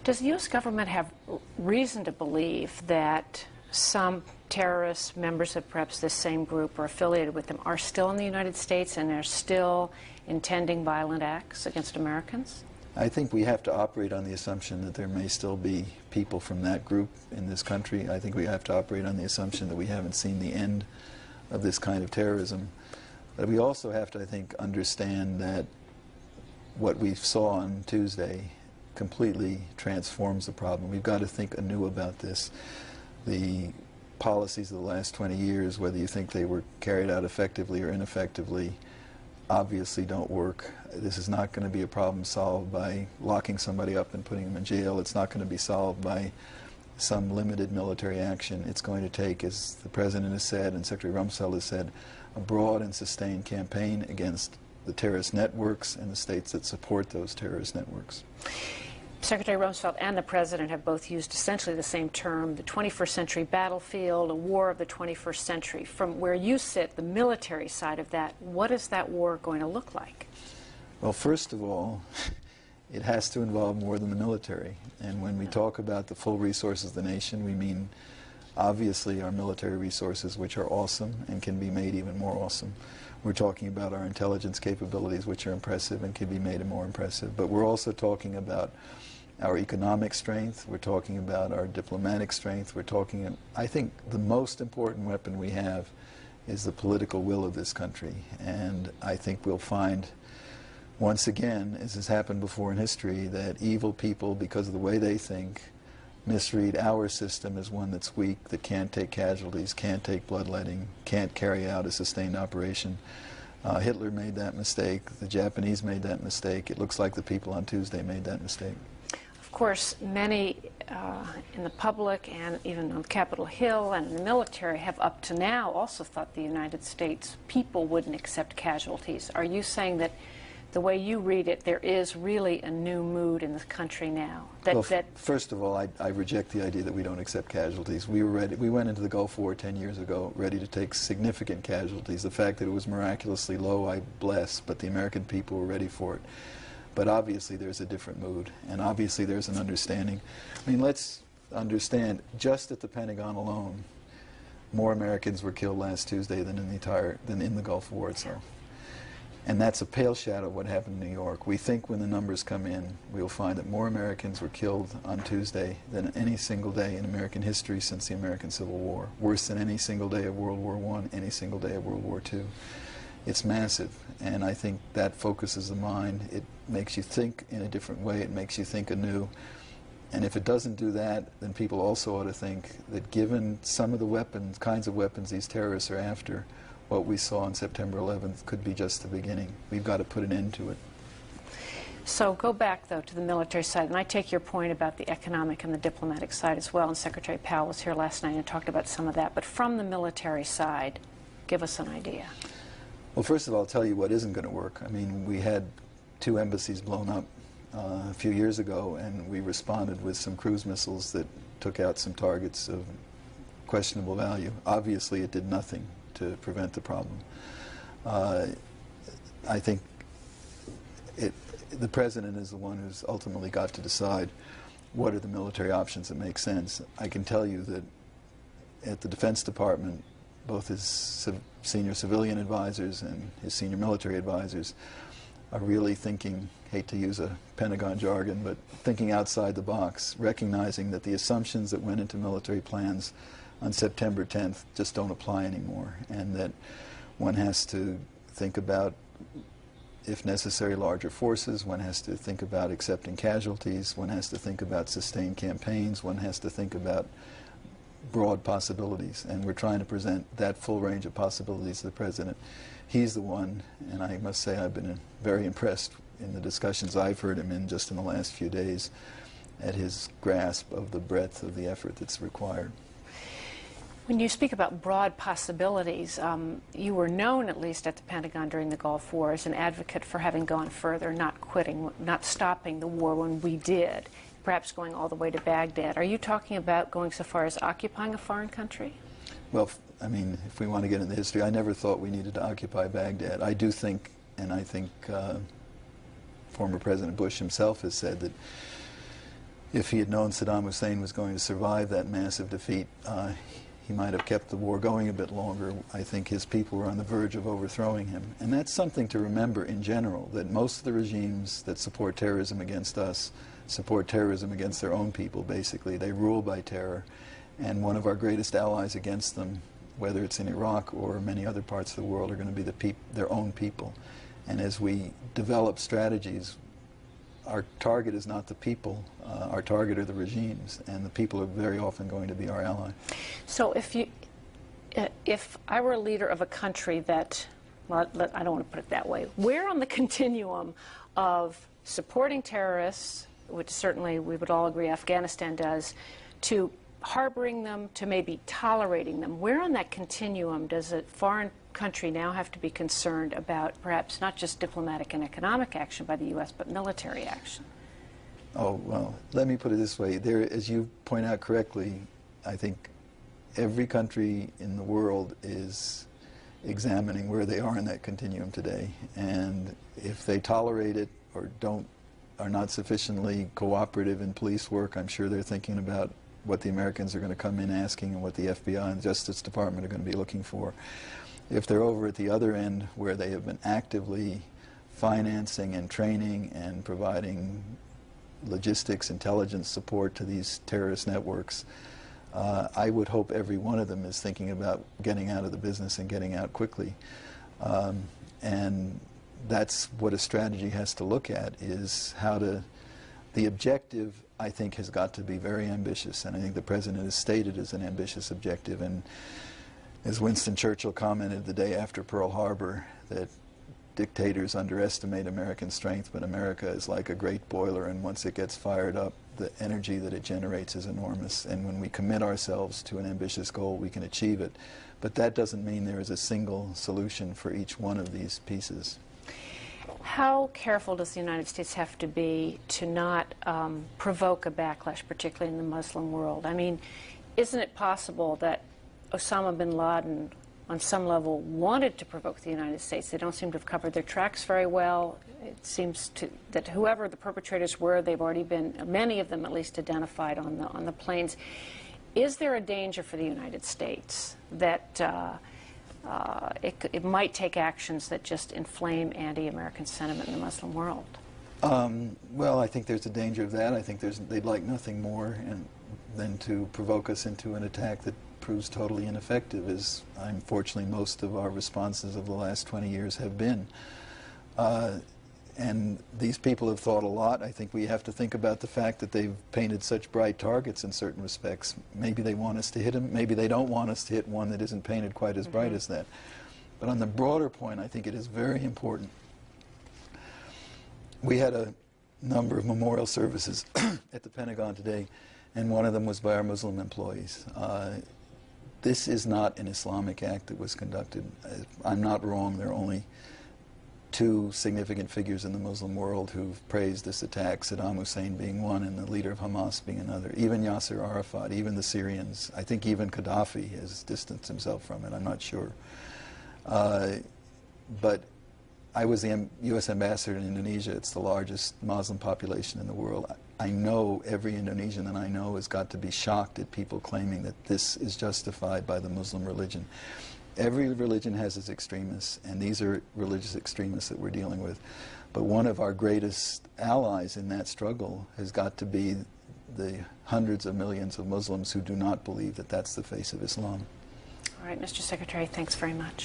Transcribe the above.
Does the U.S. government have reason to believe that some terrorists, members of perhaps this same group or affiliated with them, are still in the United States and are still intending violent acts against Americans? I think we have to operate on the assumption that there may still be people from that group in this country. I think we have to operate on the assumption that we haven't seen the end of this kind of terrorism. But we also have to, I think, understand that what we saw on Tuesday completely transforms the problem. We've got to think anew about this. The policies of the last 20 years, whether you think they were carried out effectively or ineffectively, obviously don't work. This is not going to be a problem solved by locking somebody up and putting them in jail. It's not going to be solved by some limited military action. It's going to take, as the President has said and Secretary Rumsfeld has said, a broad and sustained campaign against the terrorist networks and the states that support those terrorist networks. Secretary Rumsfeld and the President have both used essentially the same term, the 21st century battlefield, a war of the 21st century. From where you sit, the military side of that, what is that war going to look like? Well, first of all, it has to involve more than the military. And when we talk about the full resources of the nation, we mean obviously our military resources, which are awesome and can be made even more awesome. We're talking about our intelligence capabilities, which are impressive and can be made more impressive. But we're also talking about our economic strength. We're talking about our diplomatic strength. We're talking, I think the most important weapon we have is the political will of this country. And I think we'll find, once again, as has happened before in history, that evil people, because of the way they think, misread our system as one that's weak, that can't take casualties, can't take bloodletting, can't carry out a sustained operation. Hitler made that mistake. The Japanese made that mistake. It looks like the people on Tuesday made that mistake. Of course, many in the public and even on Capitol Hill and in the military have up to now also thought the United States people wouldn't accept casualties. Are you saying that the way you read it, there is really a new mood in the country now? First of all, I reject the idea that we don't accept casualties. We were ready. We went into the Gulf War 10 years ago ready to take significant casualties. The fact that it was miraculously low, I bless, but the American people were ready for it. But obviously there's a different mood, and obviously there's an understanding. I mean, let's understand, just at the Pentagon alone, more Americans were killed last Tuesday than in the Gulf War itself. And that's a pale shadow of what happened in New York. We think when the numbers come in, we'll find that more Americans were killed on Tuesday than any single day in American history since the American Civil War. Worse than any single day of World War I, any single day of World War II. It's massive, and I think that focuses the mind. It makes you think in a different way. It makes you think anew. And if it doesn't do that, then people also ought to think that given some of the kinds of weapons these terrorists are after, what we saw on September 11th could be just the beginning. We've got to put an end to it. So go back, though, to the military side, and I take your point about the economic and the diplomatic side as well, and Secretary Powell was here last night and talked about some of that. But from the military side, give us an idea. Well, first of all, I'll tell you what isn't going to work. I mean, we had 2 embassies blown up a few years ago, and we responded with some cruise missiles that took out some targets of questionable value. Obviously, it did nothing to prevent the problem. I think the President is the one who's ultimately got to decide what are the military options that make sense. I can tell you that at the Defense Department, both his senior civilian advisors and his senior military advisors are really thinking, hate to use a Pentagon jargon, but thinking outside the box, recognizing that the assumptions that went into military plans on September 10th just don't apply anymore, and that one has to think about, if necessary, larger forces. One has to think about accepting casualties. One has to think about sustained campaigns. One has to think about broad possibilities, and we're trying to present that full range of possibilities to the President. He's the one, and I must say I've been very impressed in the discussions I've heard him in just in the last few days at his grasp of the breadth of the effort that's required. When you speak about broad possibilities, you were known, at least at the Pentagon during the Gulf War, as an advocate for having gone further, not quitting, not stopping the war when we did, perhaps going all the way to Baghdad. Are you talking about going so far as occupying a foreign country? Well, I mean, if we want to get into history, I never thought we needed to occupy Baghdad. I do think, and I think former President Bush himself has said that if he had known Saddam Hussein was going to survive that massive defeat, he might have kept the war going a bit longer. I think his people were on the verge of overthrowing him. And that's something to remember in general, that most of the regimes that support terrorism against us support terrorism against their own people, basically. They rule by terror. And one of our greatest allies against them, whether it's in Iraq or many other parts of the world, are going to be their own people. And as we develop strategies, our target is not the people, our target are the regimes, and the people are very often going to be our ally. So if I were a leader of a country that, well, I don't want to put it that way, where on the continuum of supporting terrorists, which certainly we would all agree Afghanistan does, to harboring them, to maybe tolerating them, where on that continuum does a foreign country now have to be concerned about perhaps not just diplomatic and economic action by the U.S., but military action? Oh, well, let me put it this way. There, as you point out correctly, I think every country in the world is examining where they are in that continuum today. And if they tolerate it or are not sufficiently cooperative in police work, I'm sure they're thinking about what the Americans are going to come in asking and what the FBI and Justice Department are going to be looking for. If they're over at the other end, where they have been actively financing and training and providing logistics, intelligence support to these terrorist networks, I would hope every one of them is thinking about getting out of the business and getting out quickly. And that's what a strategy has to look at, is how to... The objective, I think, has got to be very ambitious, and I think the President has stated as an ambitious objective. And as Winston Churchill commented the day after Pearl Harbor, that dictators underestimate American strength, but America is like a great boiler, and once it gets fired up, the energy that it generates is enormous. And when we commit ourselves to an ambitious goal, we can achieve it. But that doesn't mean there is a single solution for each one of these pieces. How careful does the United States have to be to not provoke a backlash, particularly in the Muslim world? I mean, isn't it possible that Osama bin Laden, on some level, wanted to provoke the United States? They don't seem to have covered their tracks very well. It seems that whoever the perpetrators were, they've already been, many of them at least, identified on the planes. Is there a danger for the United States that it might take actions that just inflame anti-American sentiment in the Muslim world? Well, I think there's a danger of that. I think they'd like nothing more than to provoke us into an attack that proves totally ineffective, as unfortunately most of our responses of the last 20 years have been. And these people have thought a lot. I think we have to think about the fact that they've painted such bright targets in certain respects. Maybe they want us to hit them. Maybe they don't want us to hit one that isn't painted quite as bright as that. But on the broader point, I think it is very important. We had a number of memorial services at the Pentagon today, and one of them was by our Muslim employees. This is not an Islamic act that was conducted. I'm not wrong. There are only two significant figures in the Muslim world who've praised this attack, Saddam Hussein being one and the leader of Hamas being another. Even Yasser Arafat, even the Syrians. I think even Gaddafi has distanced himself from it. I'm not sure. But I was the U.S. ambassador in Indonesia. It's the largest Muslim population in the world. I know every Indonesian that I know has got to be shocked at people claiming that this is justified by the Muslim religion. Every religion has its extremists, and these are religious extremists that we're dealing with. But one of our greatest allies in that struggle has got to be the hundreds of millions of Muslims who do not believe that that's the face of Islam. All right, Mr. Secretary, thanks very much.